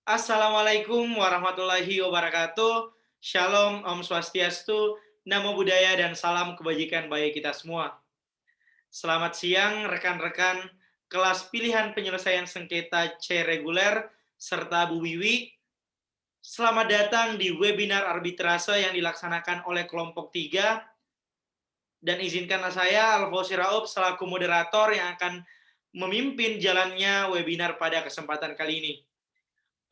Assalamualaikum warahmatullahi wabarakatuh. Shalom, Om Swastiastu, Namo Buddhaya, dan salam kebajikan bagi kita semua. Selamat siang, rekan-rekan kelas pilihan penyelesaian sengketa C reguler, serta Bu Wiwi. Selamat datang di webinar arbitrase yang dilaksanakan oleh kelompok 3. Dan izinkanlah saya, Alfauzi Raub, selaku moderator yang akan memimpin jalannya webinar pada kesempatan kali ini.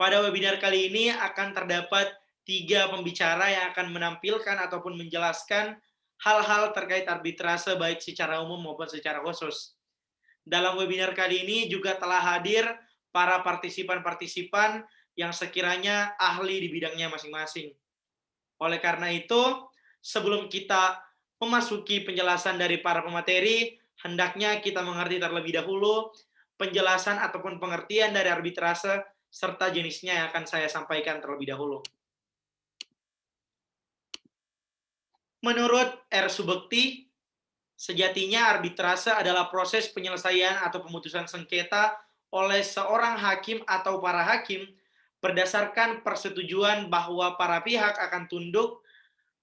Pada webinar kali ini akan terdapat 3 pembicara yang akan menampilkan ataupun menjelaskan hal-hal terkait arbitrase baik secara umum maupun secara khusus. Dalam webinar kali ini juga telah hadir para partisipan-partisipan yang sekiranya ahli di bidangnya masing-masing. Oleh karena itu, sebelum kita memasuki penjelasan dari para pemateri, hendaknya kita mengerti terlebih dahulu penjelasan ataupun pengertian dari arbitrase serta jenisnya yang akan saya sampaikan terlebih dahulu. Menurut R. Subekti, sejatinya arbitrase adalah proses penyelesaian atau pemutusan sengketa oleh seorang hakim atau para hakim berdasarkan persetujuan bahwa para pihak akan tunduk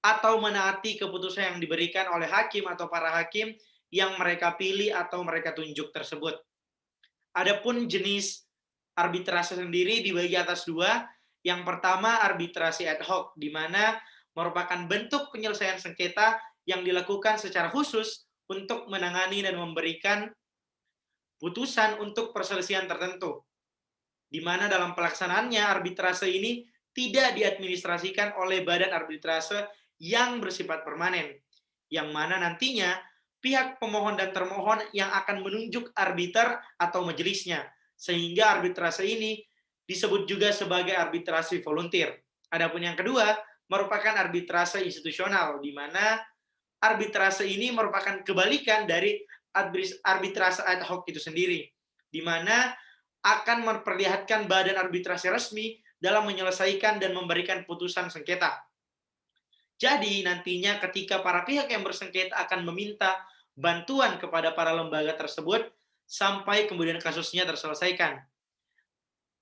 atau menaati keputusan yang diberikan oleh hakim atau para hakim yang mereka pilih atau mereka tunjuk tersebut. Adapun jenis arbitrase sendiri dibagi atas 2. Yang pertama, arbitrasi ad hoc, di mana merupakan bentuk penyelesaian sengketa yang dilakukan secara khusus untuk menangani dan memberikan putusan untuk perselisihan tertentu, di mana dalam pelaksanaannya arbitrase ini tidak diadministrasikan oleh badan arbitrase yang bersifat permanen, yang mana nantinya pihak pemohon dan termohon yang akan menunjuk arbiter atau majelisnya, sehingga arbitrase ini disebut juga sebagai arbitrasi volunteer. Adapun yang kedua, merupakan arbitrase institusional, di mana arbitrase ini merupakan kebalikan dari arbitrase ad hoc itu sendiri, di mana akan memperlihatkan badan arbitrase resmi dalam menyelesaikan dan memberikan putusan sengketa. Jadi nantinya ketika para pihak yang bersengketa akan meminta bantuan kepada para lembaga tersebut sampai kemudian kasusnya terselesaikan.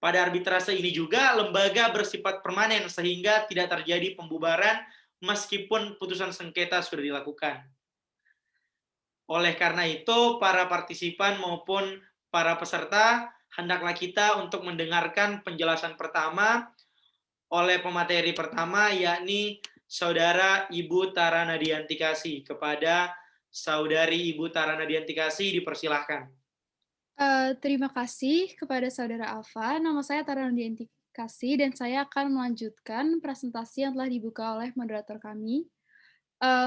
Pada arbitrase ini juga lembaga bersifat permanen sehingga tidak terjadi pembubaran meskipun putusan sengketa sudah dilakukan. Oleh karena itu, para partisipan maupun para peserta, hendaklah kita untuk mendengarkan penjelasan pertama oleh pemateri pertama, yakni Saudara Ibu Tara Nadiantikasi. Kepada Saudari Ibu Tara Nadiantikasi, dipersilahkan. Terima kasih kepada saudara Alfa. Nama saya Tara Kasih dan saya akan melanjutkan presentasi yang telah dibuka oleh moderator kami.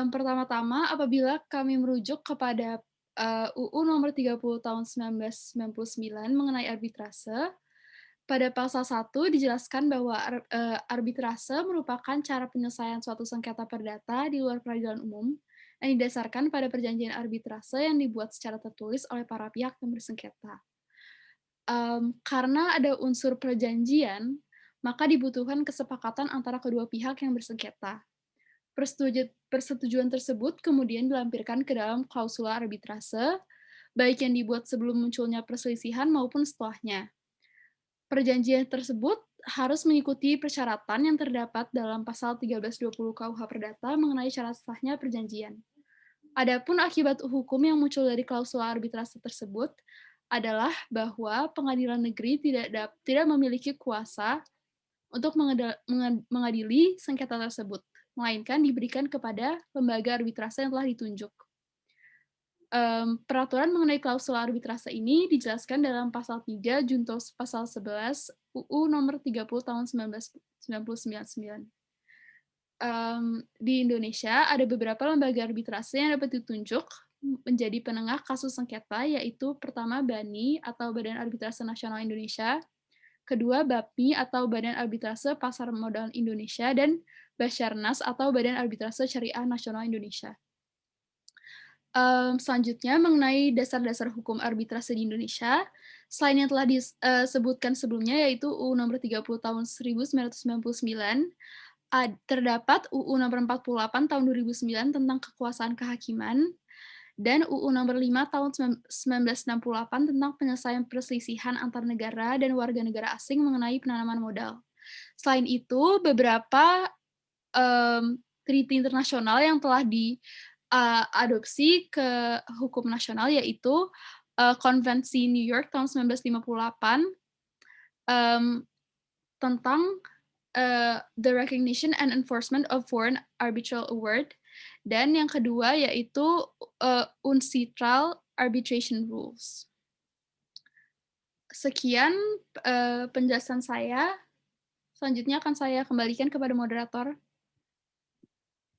Pertama-tama, apabila kami merujuk kepada, UU Nomor 30 Tahun 1999 mengenai arbitrase, pada pasal 1 dijelaskan bahwa arbitrase merupakan cara penyelesaian suatu sengketa perdata di luar peradilan umum yang didasarkan pada perjanjian arbitrase yang dibuat secara tertulis oleh para pihak yang bersengketa. Karena ada unsur perjanjian, maka dibutuhkan kesepakatan antara kedua pihak yang bersengketa. Persetujuan tersebut kemudian dilampirkan ke dalam klausula arbitrase, baik yang dibuat sebelum munculnya perselisihan maupun setelahnya. Perjanjian tersebut harus mengikuti persyaratan yang terdapat dalam pasal 1320 KUH Perdata mengenai syarat sahnya perjanjian. Adapun akibat hukum yang muncul dari klausula arbitrase tersebut adalah bahwa pengadilan negeri tidak memiliki kuasa untuk mengadili sengketa tersebut, melainkan diberikan kepada lembaga arbitrase yang telah ditunjuk. Peraturan mengenai klausula arbitrase ini dijelaskan dalam pasal 3 junto pasal 11 UU Nomor 30 Tahun 1999. Di Indonesia ada beberapa lembaga arbitrase yang dapat ditunjuk menjadi penengah kasus sengketa, yaitu pertama BANI atau Badan Arbitrase Nasional Indonesia, kedua BAPMI atau Badan Arbitrase Pasar Modal Indonesia, dan Basarnas atau Badan Arbitrase Syariah Nasional Indonesia. Selanjutnya mengenai dasar-dasar hukum arbitrase di Indonesia, selain yang telah disebutkan sebelumnya yaitu UU Nomor 30 Tahun 1999, terdapat UU Nomor 48 Tahun 2009 tentang kekuasaan kehakiman, dan UU Nomor 5 Tahun 1968 tentang penyelesaian perselisihan antar negara dan warga negara asing mengenai penanaman modal. Selain itu, beberapa treaty internasional yang telah diadopsi ke hukum nasional, yaitu Konvensi New York tahun 1958 tentang the recognition and enforcement of foreign arbitral award, dan yang kedua yaitu UNCITRAL arbitration rules. Sekian penjelasan saya. Selanjutnya akan saya kembalikan kepada moderator.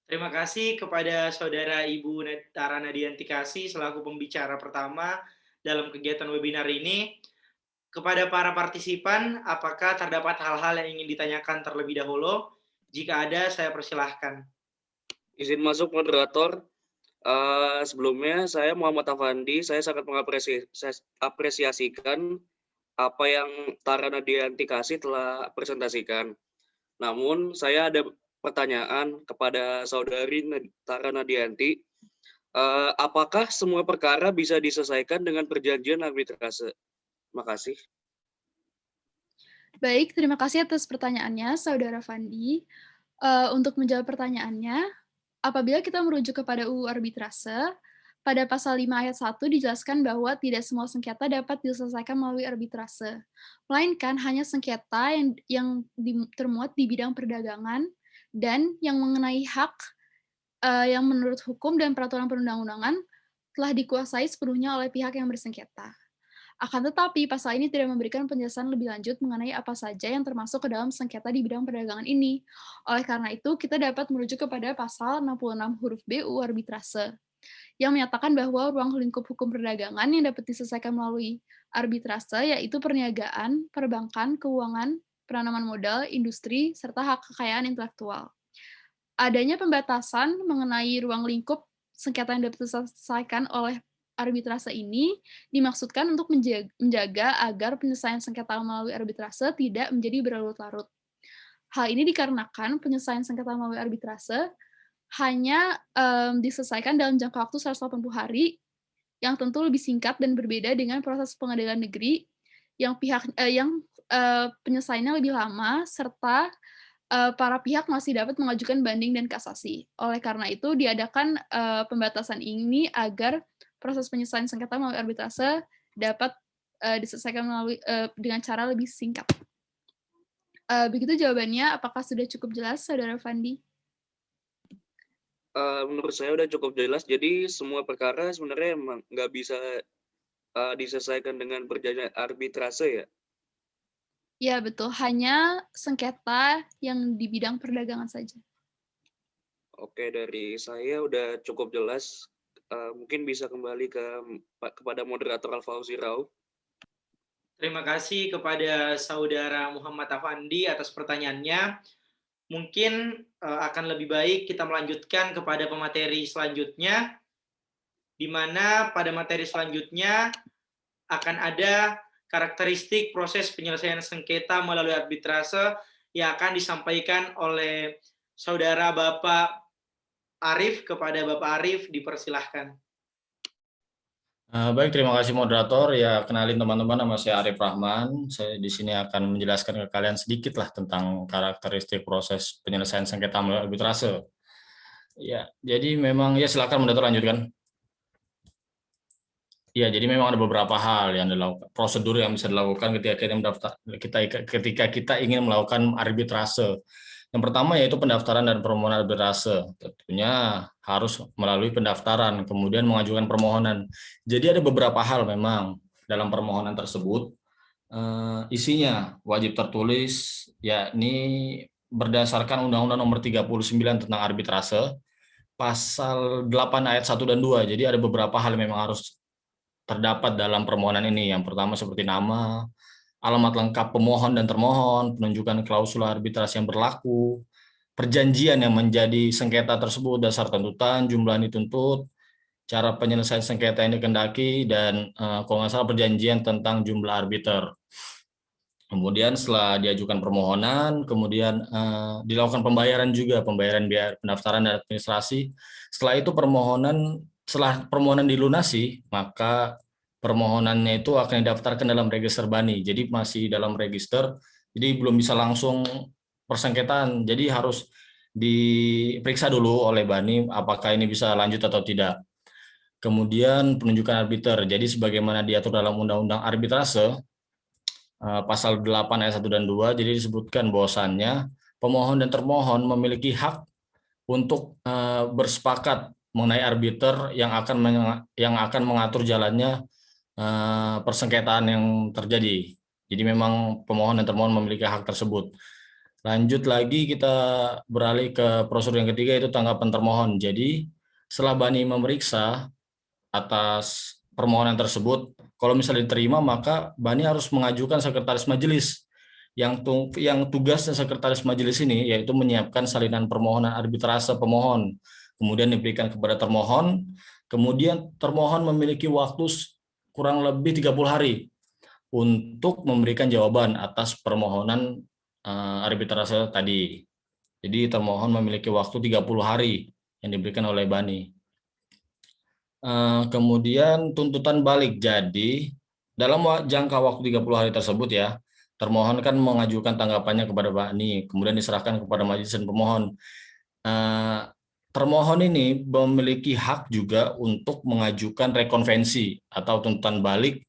Terima kasih kepada Saudara Ibu Tara Nadiantikasi selaku pembicara pertama dalam kegiatan webinar ini. Kepada para partisipan, apakah terdapat hal-hal yang ingin ditanyakan terlebih dahulu? Jika ada, saya persilahkan. Izin masuk moderator. Sebelumnya saya Muhammad Afandi, saya sangat mengapresiasikan apa yang Tara Nadiantikasi telah presentasikan. Namun saya ada pertanyaan kepada Saudari Tara Nadianti. Apakah semua perkara bisa diselesaikan dengan perjanjian arbitrase? Terima kasih. Baik, terima kasih atas pertanyaannya, Saudara Fandi. Untuk menjawab pertanyaannya, apabila kita merujuk kepada UU Arbitrase, pada pasal 5 ayat 1 dijelaskan bahwa tidak semua sengketa dapat diselesaikan melalui arbitrase, melainkan hanya sengketa yang termuat di bidang perdagangan dan yang mengenai hak yang menurut hukum dan peraturan perundang-undangan telah dikuasai sepenuhnya oleh pihak yang bersengketa. Akan tetapi, pasal ini tidak memberikan penjelasan lebih lanjut mengenai apa saja yang termasuk ke dalam sengketa di bidang perdagangan ini. Oleh karena itu, kita dapat merujuk kepada pasal 66 huruf B UU Arbitrase, yang menyatakan bahwa ruang lingkup hukum perdagangan yang dapat diselesaikan melalui arbitrase yaitu perniagaan, perbankan, keuangan, penanaman modal, industri, serta hak kekayaan intelektual. Adanya pembatasan mengenai ruang lingkup sengketa yang dapat diselesaikan oleh arbitrase ini dimaksudkan untuk menjaga agar penyelesaian sengketa melalui arbitrase tidak menjadi berlarut-larut. Hal ini dikarenakan penyelesaian sengketa melalui arbitrase hanya diselesaikan dalam jangka waktu 180 hari, yang tentu lebih singkat dan berbeda dengan proses pengadilan negeri yang penyelesaiannya lebih lama, serta para pihak masih dapat mengajukan banding dan kasasi. Oleh karena itu, diadakan pembatasan ini agar proses penyelesaian sengketa melalui arbitrase dapat diselesaikan dengan cara lebih singkat. Begitu jawabannya. Apakah sudah cukup jelas, Saudara Fandi? Menurut saya udah cukup jelas. Jadi semua perkara sebenarnya emang nggak bisa diselesaikan dengan perjanjian arbitrase ya? Ya, betul. Hanya sengketa yang di bidang perdagangan saja. Oke, dari saya udah cukup jelas. Mungkin bisa kembali kepada moderator Al-Fauzi Rau. Terima kasih kepada Saudara Muhammad Afandi atas pertanyaannya. Mungkin akan lebih baik kita melanjutkan kepada pemateri selanjutnya, di mana pada materi selanjutnya akan ada karakteristik proses penyelesaian sengketa melalui arbitrase yang akan disampaikan oleh Saudara Bapak Arif. Kepada Bapak Arif, dipersilahkan. Baik, terima kasih moderator. Ya, kenalin teman-teman, nama saya Arif Rahman. Saya di sini akan menjelaskan ke kalian sedikit lah tentang karakteristik proses penyelesaian sengketa melalui arbitrase. Ya, jadi memang ya silakan moderator lanjutkan. Ya, jadi memang ada beberapa hal yang dilakukan, prosedur yang bisa dilakukan ketika kita ingin melakukan arbitrase. Yang pertama yaitu pendaftaran dan permohonan arbitrase. Tentunya harus melalui pendaftaran, kemudian mengajukan permohonan. Jadi ada beberapa hal memang dalam permohonan tersebut. Isinya wajib tertulis, yakni berdasarkan Undang-Undang Nomor 39 tentang arbitrase, pasal 8 ayat 1 dan 2. Jadi ada beberapa hal yang memang harus terdapat dalam permohonan ini. Yang pertama seperti nama, alamat lengkap pemohon dan termohon, penunjukan klausul arbitrase yang berlaku, perjanjian yang menjadi sengketa tersebut, dasar tuntutan, jumlah yang dituntut, cara penyelesaian sengketa yang dikehendaki, dan kalau nggak salah perjanjian tentang jumlah arbiter. Kemudian setelah diajukan permohonan, kemudian dilakukan pembayaran juga, pembayaran biaya pendaftaran dan administrasi. Setelah itu permohonan setelah permohonan dilunasi, maka permohonannya itu akan didaftarkan dalam register BANI. Jadi masih dalam register, jadi belum bisa langsung persengketaan. Jadi harus diperiksa dulu oleh BANI apakah ini bisa lanjut atau tidak. Kemudian penunjukan arbiter. Jadi sebagaimana diatur dalam Undang-Undang Arbitrase, pasal 8 ayat 1 dan 2, jadi disebutkan bahwasannya pemohon dan termohon memiliki hak untuk bersepakat mengenai arbiter yang akan mengatur jalannya persengketaan yang terjadi. Jadi memang pemohon dan termohon memiliki hak tersebut. Lanjut lagi kita beralih ke prosedur yang ketiga, yaitu tanggapan termohon. Jadi setelah BANI memeriksa atas permohonan tersebut, kalau misalnya diterima maka BANI harus mengajukan sekretaris majelis yang tugasnya sekretaris majelis ini yaitu menyiapkan salinan permohonan arbitrase pemohon, kemudian diberikan kepada termohon, kemudian termohon memiliki waktu kurang lebih 30 hari untuk memberikan jawaban atas permohonan arbitrase tadi. Jadi termohon memiliki waktu 30 hari yang diberikan oleh BANI. Kemudian tuntutan balik. Jadi dalam jangka waktu 30 hari tersebut ya, termohon kan mengajukan tanggapannya kepada BANI, kemudian diserahkan kepada majelis dan pemohon. Termohon ini memiliki hak juga untuk mengajukan rekonvensi atau tuntutan balik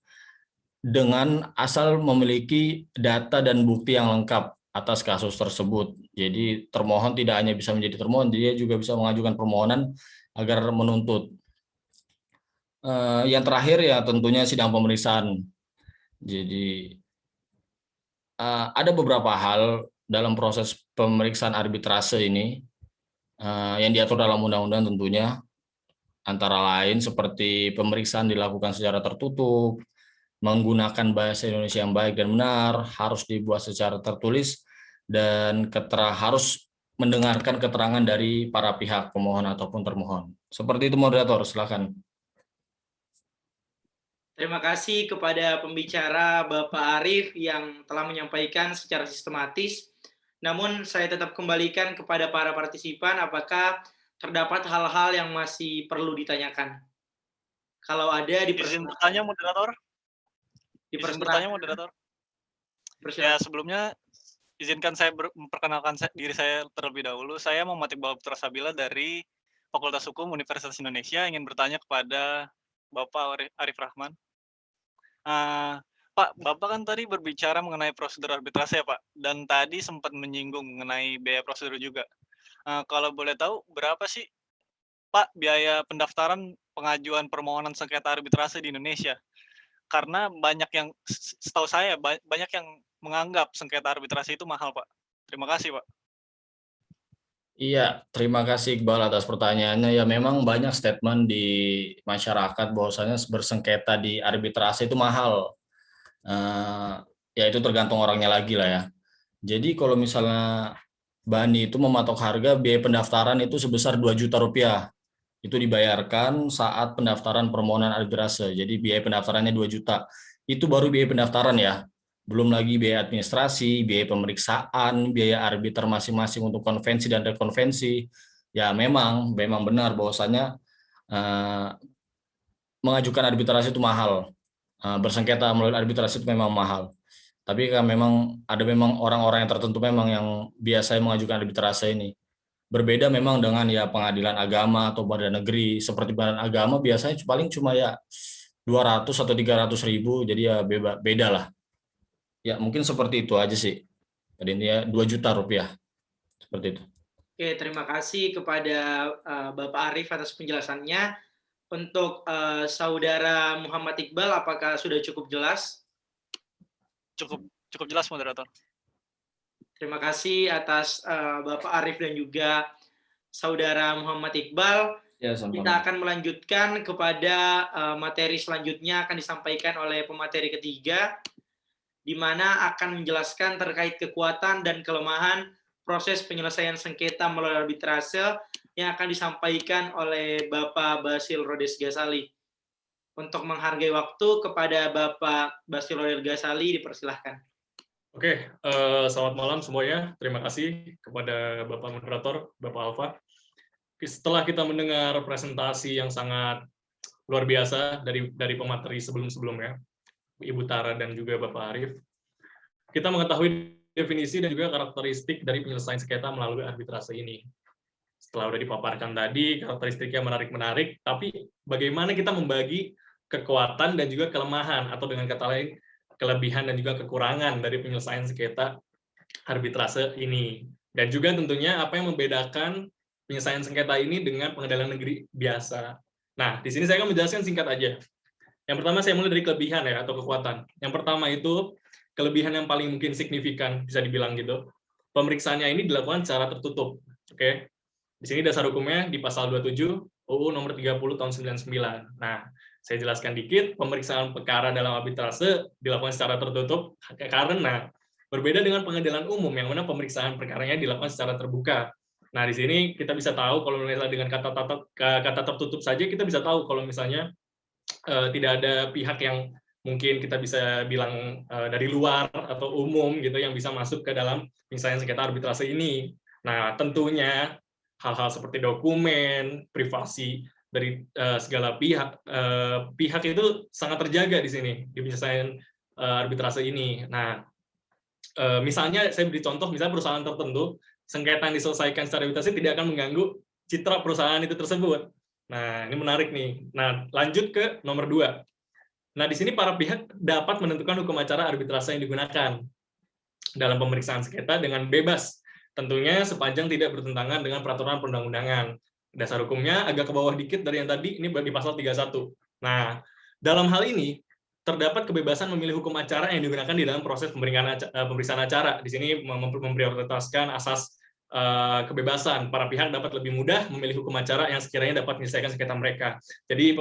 dengan asal memiliki data dan bukti yang lengkap atas kasus tersebut. Jadi termohon tidak hanya bisa menjadi termohon, dia juga bisa mengajukan permohonan agar menuntut. Yang terakhir ya tentunya sidang pemeriksaan. Jadi ada beberapa hal dalam proses pemeriksaan arbitrase ini yang diatur dalam undang-undang tentunya, antara lain seperti pemeriksaan dilakukan secara tertutup, menggunakan bahasa Indonesia yang baik dan benar, harus dibuat secara tertulis, dan harus mendengarkan keterangan dari para pihak pemohon ataupun termohon. Seperti itu moderator, silakan. Terima kasih kepada pembicara Bapak Arief yang telah menyampaikan secara sistematis. Namun saya tetap kembalikan kepada para partisipan apakah terdapat hal-hal yang masih perlu ditanyakan. Kalau ada Izin bertanya moderator. Ya, sebelumnya izinkan saya memperkenalkan diri saya terlebih dahulu. Saya Muhammad Iqbal Putra Sabila dari Fakultas Hukum Universitas Indonesia, ingin bertanya kepada Bapak Arief Rahman. Pak, Bapak kan tadi berbicara mengenai prosedur arbitrase ya Pak, dan tadi sempat menyinggung mengenai biaya prosedur juga. Kalau boleh tahu, berapa sih Pak biaya pendaftaran pengajuan permohonan sengketa arbitrase di Indonesia? Karena banyak yang, setahu saya, banyak yang menganggap sengketa arbitrase itu mahal Pak. Terima kasih Pak. Iya, terima kasih Iqbal atas pertanyaannya. Ya memang banyak statement di masyarakat bahwasanya bersengketa di arbitrase itu mahal. Ya itu tergantung orangnya lagi lah ya. Jadi kalau misalnya BANI itu mematok harga biaya pendaftaran itu sebesar 2 juta rupiah. Itu dibayarkan saat pendaftaran permohonan arbitrase. Jadi biaya pendaftarannya 2 juta. Itu baru biaya pendaftaran ya. Belum lagi biaya administrasi, biaya pemeriksaan, biaya arbiter masing-masing untuk konvensi dan rekonvensi. Ya memang benar bahwasannya mengajukan arbitrasi itu mahal. Bersengketa melalui arbitrasi itu memang mahal. Tapi kan memang ada orang-orang yang tertentu memang yang biasanya mengajukan arbitrase ini. Berbeda memang dengan ya pengadilan agama atau badan negeri. Seperti badan agama biasanya paling cuma ya 200 atau 300 ribu, jadi ya beda lah. Ya mungkin seperti itu aja sih. Tadi ini ya 2 juta rupiah. Seperti itu. Oke, terima kasih kepada Bapak Arief atas penjelasannya. Untuk Saudara Muhammad Iqbal, apakah sudah cukup jelas? Cukup jelas moderator. Terima kasih atas Bapak Arief dan juga Saudara Muhammad Iqbal. Ya, kita akan melanjutkan kepada materi selanjutnya akan disampaikan oleh pemateri ketiga, di mana akan menjelaskan terkait kekuatan dan kelemahan proses penyelesaian sengketa melalui arbitrase yang akan disampaikan oleh Bapak Basil Rhodes Ghazali. Untuk menghargai waktu kepada Bapak Basil Rhodes Ghazali, dipersilahkan. Oke, selamat malam semuanya. Terima kasih kepada Bapak Moderator, Bapak Alfa. setelah kita mendengar presentasi yang sangat luar biasa dari pemateri sebelum-sebelumnya, Ibu Tara dan juga Bapak Arif, kita mengetahui definisi dan juga karakteristik dari penyelesaian sengketa melalui arbitrase ini. Setelah udah dipaparkan tadi, karakteristiknya menarik-menarik, tapi bagaimana kita membagi kekuatan dan juga kelemahan, atau dengan kata lain, kelebihan dan juga kekurangan dari penyelesaian sengketa arbitrase ini. Dan juga tentunya apa yang membedakan penyelesaian sengketa ini dengan pengadilan negeri biasa. Nah, di sini saya akan menjelaskan singkat aja. Yang pertama saya mulai dari kelebihan ya, atau kekuatan. Yang pertama itu, kelebihan yang paling mungkin signifikan, bisa dibilang gitu. Pemeriksaannya ini dilakukan secara tertutup. Oke. Di sini dasar hukumnya di pasal 27 UU nomor 30 tahun 99. Nah, saya jelaskan dikit, pemeriksaan perkara dalam arbitrase dilakukan secara tertutup karena berbeda dengan pengadilan umum yang mana pemeriksaan perkaranya dilakukan secara terbuka. Nah, di sini kita bisa tahu kalau misalnya dengan kata tertutup saja kita bisa tahu kalau misalnya tidak ada pihak yang mungkin kita bisa bilang dari luar atau umum gitu yang bisa masuk ke dalam misalnya sengketa arbitrase ini. Nah, tentunya hal-hal seperti dokumen, privasi dari segala pihak itu sangat terjaga di sini di penyelesaian arbitrase ini. Nah, misalnya saya beri contoh, misalnya perusahaan tertentu sengketa yang diselesaikan secara arbitrase tidak akan mengganggu citra perusahaan itu tersebut. Nah, ini menarik nih. Nah, lanjut ke nomor 2. Nah, di sini para pihak dapat menentukan hukum acara arbitrase yang digunakan dalam pemeriksaan sengketa dengan bebas, tentunya sepanjang tidak bertentangan dengan peraturan perundang-undangan. Dasar hukumnya agak ke bawah dikit dari yang tadi, ini di pasal 31. Nah, dalam hal ini terdapat kebebasan memilih hukum acara yang digunakan di dalam proses pemeriksaan acara. Di sini memprioritaskan asas kebebasan. Para pihak dapat lebih mudah memilih hukum acara yang sekiranya dapat menyelesaikan sengketa mereka. Jadi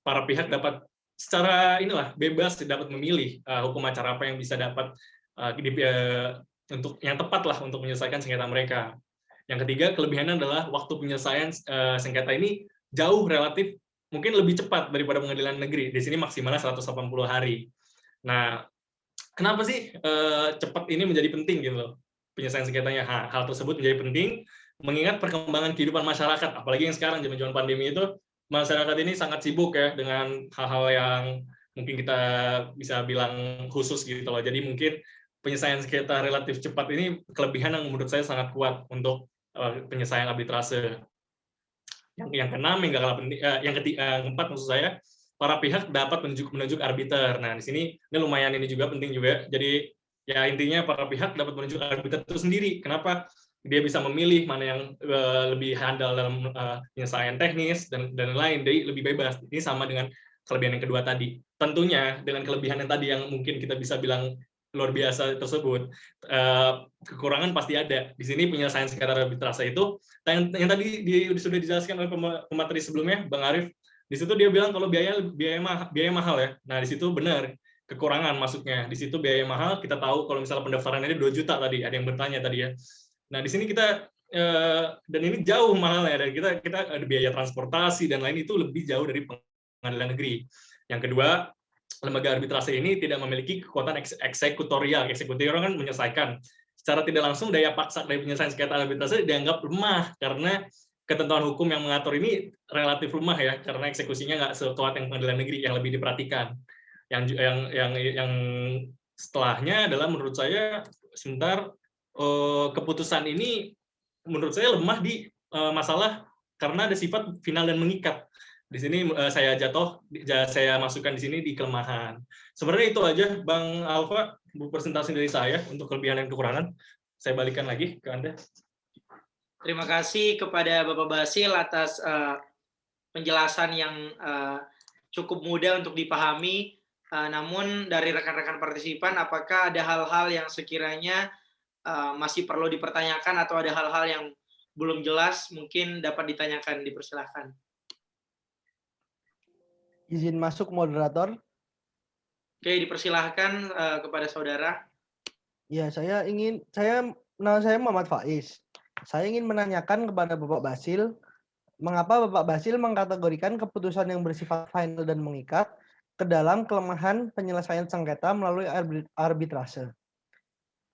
para pihak dapat secara bebas dapat memilih hukum acara apa yang bisa dapat untuk yang tepat lah untuk menyelesaikan sengketa mereka. Yang ketiga, kelebihannya adalah waktu penyelesaian sengketa ini jauh relatif mungkin lebih cepat daripada pengadilan negeri. Di sini maksimalnya 180 hari. Nah, kenapa sih cepat ini menjadi penting gitu loh? Penyelesaian sengketanya. Hal tersebut menjadi penting mengingat perkembangan kehidupan masyarakat, apalagi yang sekarang zaman-zaman pandemi itu masyarakat ini sangat sibuk ya dengan hal-hal yang mungkin kita bisa bilang khusus gitu loh. Jadi mungkin penyelesaian sengketa relatif cepat ini kelebihan yang menurut saya sangat kuat untuk penyelesaian arbitrase. Yang keenam yang gak kalah penting, yang keempat maksud saya, para pihak dapat menunjuk arbiter. Nah, di sini ini lumayan ini juga penting juga. Jadi ya intinya para pihak dapat menunjuk arbiter itu sendiri. Kenapa? Dia bisa memilih mana yang lebih handal dalam penyelesaian teknis dan lain, jadi lebih bebas. Ini sama dengan kelebihan yang kedua tadi. Tentunya dengan kelebihan yang tadi yang mungkin kita bisa bilang luar biasa tersebut, kekurangan pasti ada. Di sini penyelesaian sengketa arbitrase itu yang tadi sudah dijelaskan oleh pemateri sebelumnya, Bang Arif. Di situ dia bilang kalau biaya mahal ya. Nah, di situ benar kekurangan masuknya. Di situ biaya mahal, kita tahu kalau misalnya pendaftarannya 2 juta tadi, ada yang bertanya tadi ya. Nah, di sini kita dan ini jauh mahalnya, dan kita ada biaya transportasi dan lain itu lebih jauh dari pengadilan negeri. Yang kedua, lembaga arbitrase ini tidak memiliki kekuatan eksekutorial. Eksekutorial kan menyelesaikan. Secara tidak langsung daya paksa dari penyelesaian sengketa arbitrase dianggap lemah karena ketentuan hukum yang mengatur ini relatif lemah ya, karena eksekusinya nggak sekuat yang pengadilan negeri yang lebih diperhatikan. Yang setelahnya adalah menurut saya keputusan ini menurut saya lemah di masalah karena ada sifat final dan mengikat. Di sini saya masukkan di sini di kelemahan. Sebenarnya itu aja, Bang Alfa, presentasi dari saya untuk kelebihan dan kekurangan. Saya balikan lagi ke Anda. Terima kasih kepada Bapak Basil atas penjelasan yang cukup mudah untuk dipahami. Namun dari rekan-rekan partisipan, apakah ada hal-hal yang sekiranya masih perlu dipertanyakan atau ada hal-hal yang belum jelas, mungkin dapat ditanyakan, dipersilahkan. Izin masuk moderator. Oke, dipersilahkan kepada saudara. Ya, nama saya Muhammad Faiz. Saya ingin menanyakan kepada Bapak Basil, mengapa Bapak Basil mengkategorikan keputusan yang bersifat final dan mengikat ke dalam kelemahan penyelesaian sengketa melalui arbitrase?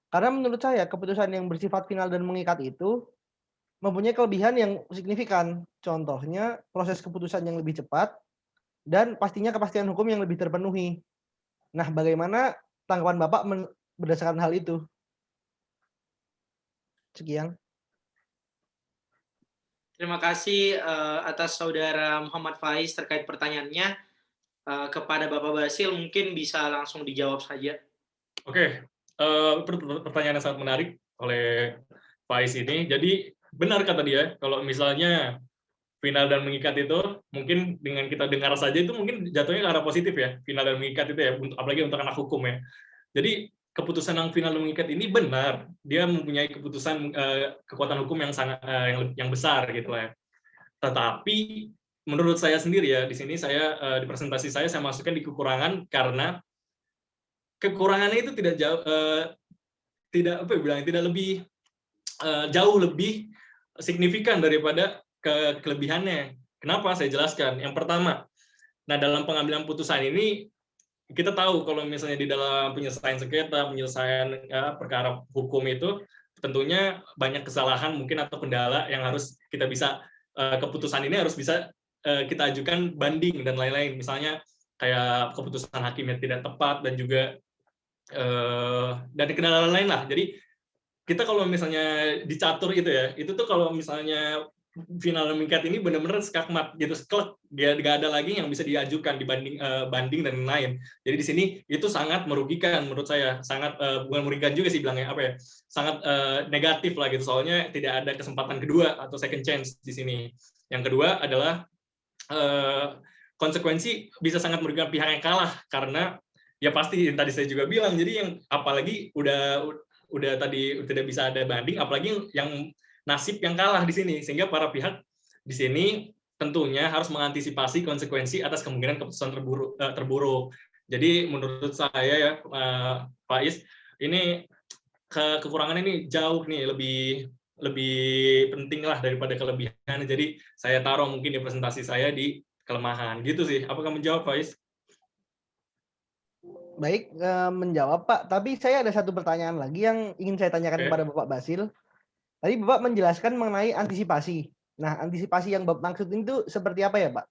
Karena menurut saya keputusan yang bersifat final dan mengikat itu mempunyai kelebihan yang signifikan. Contohnya proses keputusan yang lebih cepat dan pastinya kepastian hukum yang lebih terpenuhi. Nah, bagaimana tanggapan Bapak berdasarkan hal itu? Sekian. Terima kasih atas Saudara Muhammad Faiz terkait pertanyaannya. Kepada Bapak Basil mungkin bisa langsung dijawab saja. Oke, pertanyaan yang sangat menarik oleh Faiz ini. Jadi benar kata dia, kalau misalnya final dan mengikat itu mungkin dengan kita dengar saja itu mungkin jatuhnya ke arah positif ya, final dan mengikat itu ya, apalagi untuk anak hukum ya. Jadi keputusan yang final dan mengikat ini benar, dia mempunyai keputusan kekuatan hukum yang sangat yang besar gitu ya. Tetapi menurut saya sendiri ya, di sini saya di presentasi saya masukkan di kekurangan karena kekurangannya itu tidak jauh tidak apa ya bilang tidak lebih jauh lebih signifikan daripada kelebihannya. Kenapa? Saya jelaskan. Yang pertama, nah dalam pengambilan putusan ini kita tahu kalau misalnya di dalam penyelesaian sengketa, penyelesaian perkara hukum itu tentunya banyak kesalahan mungkin atau kendala yang harus kita bisa keputusan ini harus bisa kita ajukan banding dan lain-lain. Misalnya kayak keputusan hakim yang tidak tepat dan juga dan kendala lain lah. Jadi kita kalau misalnya dicatur itu ya, itu tuh kalau misalnya final dan mengikat ini benar-benar skakmat gitu, sklek, dia nggak ada lagi yang bisa diajukan dibanding banding dan lain. Jadi di sini itu sangat merugikan menurut saya, sangat bukan merugikan juga sih bilangnya apa ya, sangat negatif lah gitu. Soalnya tidak ada kesempatan kedua atau second chance di sini. Yang kedua adalah konsekuensi bisa sangat merugikan pihak yang kalah karena ya pasti yang tadi saya juga bilang. Jadi yang apalagi udah tadi tidak bisa ada banding, apalagi yang nasib yang kalah di sini, sehingga para pihak di sini tentunya harus mengantisipasi konsekuensi atas kemungkinan keputusan terburuk. Jadi menurut saya ya Faiz, ini kekurangan ini jauh nih lebih penting lah daripada kelebihan. Jadi saya taruh mungkin di presentasi saya di kelemahan gitu sih. Apakah menjawab Faiz? Baik, menjawab Pak. Tapi saya ada satu pertanyaan lagi yang ingin saya tanyakan kepada Bapak Basil. Tadi Bapak menjelaskan mengenai antisipasi. Nah, antisipasi yang Bapak maksud itu seperti apa ya, Pak?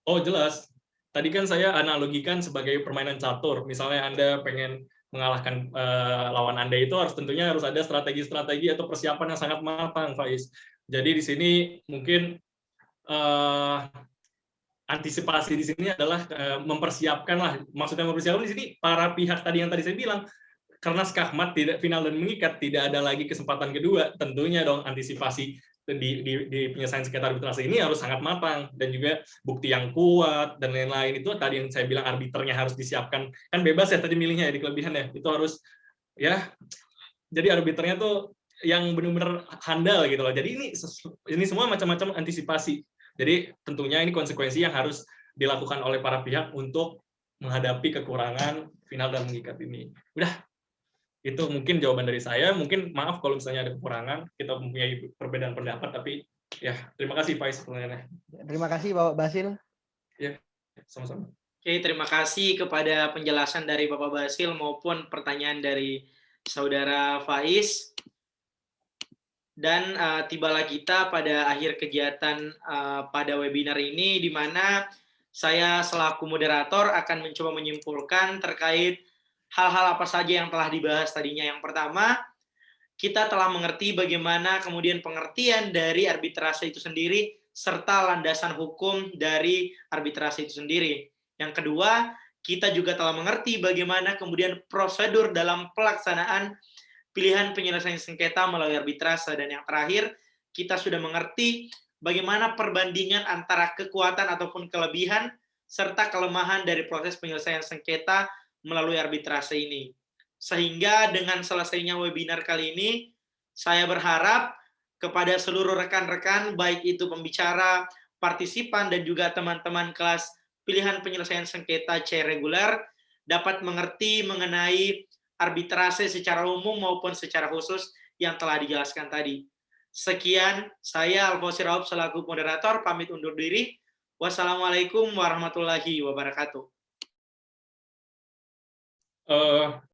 Oh, jelas. Tadi kan saya analogikan sebagai permainan catur. Misalnya Anda pengen mengalahkan lawan Anda itu tentunya harus ada strategi-strategi atau persiapan yang sangat matang, Faiz. Jadi di sini mungkin antisipasi di sini adalah mempersiapkan lah. Maksudnya mempersiapkan di sini para pihak tadi yang tadi saya bilang, karena skakmat tidak final dan mengikat, tidak ada lagi kesempatan kedua, tentunya dong antisipasi di penyelesaian sengketa arbitrase ini harus sangat matang, dan juga bukti yang kuat dan lain-lain. Itu tadi yang saya bilang arbiternya harus disiapkan, kan bebas ya tadi milihnya ya di kelebihan ya, itu harus ya, jadi arbiternya tuh yang benar-benar handal gitu loh. Jadi ini semua macam-macam antisipasi. Jadi tentunya ini konsekuensi yang harus dilakukan oleh para pihak untuk menghadapi kekurangan final dan mengikat ini. Udah, itu mungkin jawaban dari saya. Mungkin maaf kalau misalnya ada kekurangan, kita mempunyai perbedaan pendapat, tapi ya terima kasih Faiz pertanyaannya. Terima kasih Bapak Basil. Ya, sama-sama. Oke, terima kasih kepada penjelasan dari Bapak Basil maupun pertanyaan dari Saudara Faiz. Dan tibalah kita pada akhir kegiatan pada webinar ini, di mana saya selaku moderator akan mencoba menyimpulkan terkait hal-hal apa saja yang telah dibahas tadinya. Yang pertama, kita telah mengerti bagaimana kemudian pengertian dari arbitrase itu sendiri, serta landasan hukum dari arbitrase itu sendiri. Yang kedua, kita juga telah mengerti bagaimana kemudian prosedur dalam pelaksanaan pilihan penyelesaian sengketa melalui arbitrase. Dan yang terakhir, kita sudah mengerti bagaimana perbandingan antara kekuatan ataupun kelebihan serta kelemahan dari proses penyelesaian sengketa melalui arbitrase ini. Sehingga dengan selesainya webinar kali ini, saya berharap kepada seluruh rekan-rekan, baik itu pembicara, partisipan, dan juga teman-teman kelas pilihan penyelesaian sengketa C reguler, dapat mengerti mengenai arbitrase secara umum maupun secara khusus yang telah dijelaskan tadi. Sekian, saya Alfosir Raub selaku moderator, pamit undur diri. Wassalamualaikum warahmatullahi wabarakatuh.